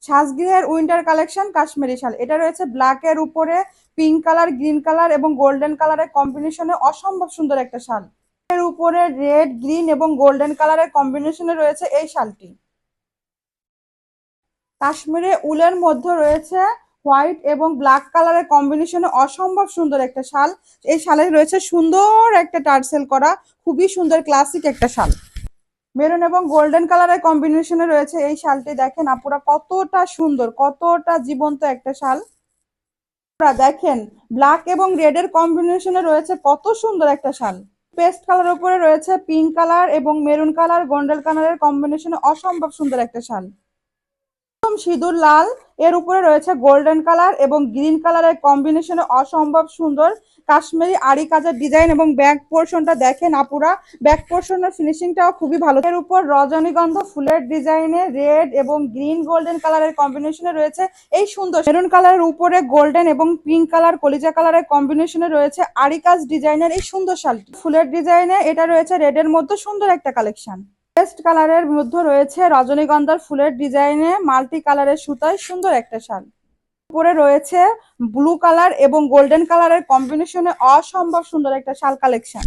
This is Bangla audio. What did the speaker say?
সাজগৃহের উইন্টার কালেকশন কাশ্মীরি শাল। এটা রয়েছে ব্ল্যাক এর উপরে পিঙ্ক কালার, গ্রিন কালার এবং গোল্ডেন কালারের কম্বিনেশনে অসম্ভব সুন্দর একটা শাল। এর উপরে রেড, গ্রিন এবং গোল্ডেন কালারের কম্বিনেশনে রয়েছে এই শালটি। কাশ্মীরে উলের মধ্যে রয়েছে হোয়াইট এবং ব্ল্যাক কালারের কম্বিনেশনে অসম্ভব সুন্দর একটা শাল। এই শালে রয়েছে সুন্দর একটা টার্সেল করা, খুবই সুন্দর ক্লাসিক একটা শাল। মেরুন এবং গোল্ডেন কালারের কম্বিনেশনে রয়েছে এই শালটি। দেখেন আপুরা কতটা সুন্দর, কতটা জীবন্ত একটা শাল। আপনারা দেখেন ব্ল্যাক এবং রেড এর কম্বিনেশনে রয়েছে কত সুন্দর একটা শাল। পেস্ট কালার উপরে রয়েছে পিঙ্ক কালার এবং মেরুন কালার, গোল্ডেন কালারের কম্বিনেশনে অসম্ভব সুন্দর একটা শাল। সিঁদুর লাল এর উপরে রয়েছে গোল্ডেন কালার এবং গ্রিন কালারের কম্বিনেশনে অসম্ভব সুন্দর কাশ্মীরি আরি কাজের ডিজাইন এবং ব্যাক পোর্শনটা দেখেন আপুরা, ব্যাক পোর্শনের ফিনিশিংটাও খুবই ভালো। এর উপর রজনীগন্ধা ফুলের ডিজাইনে রেড এবং গ্রিন গোল্ডেন কালারের কম্বিনেশনে রয়েছে এই সুন্দর মেরুন কালারের উপরে গোল্ডেন এবং পিঙ্ক কালার কলিজা কালারের কম্বিনেশনে রয়েছে আরি কাজ ডিজাইনের এই সুন্দর শালটি। ফুলের ডিজাইনে এটা রয়েছে রেডের মধ্যে সুন্দর একটা কালেকশন। পেস্ট কালারের মধ্যে রয়েছে রজনীগন্ধার ফুলের ডিজাইনে মাল্টি কালারের সুতায় সুন্দর একটা শাল। উপরে রয়েছে ব্লু কালার এবং গোল্ডেন কালারের কম্বিনেশনে অসম্ভব সুন্দর একটা শাল কালেকশন।